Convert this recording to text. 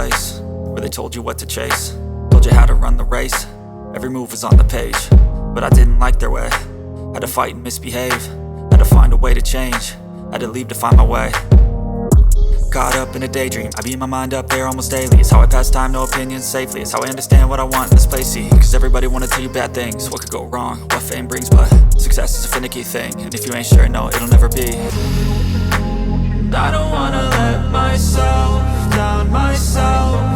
place where they told you what to chase, told you how to run the race. Every move was on the page, but I didn't like their way. Had to fight and misbehave, had to find a way to change, had to leave to find my way. Caught up in a daydream, I beat my mind up there almost daily. It's how I pass time, no opinions safely. It's how I understand what I want in this place, see. Cause everybody wanna tell you bad things, what could go wrong, what fame brings. But success is a finicky thing, and if you ain't sure, no, it'll never be. And I don't wanna let myself down myself.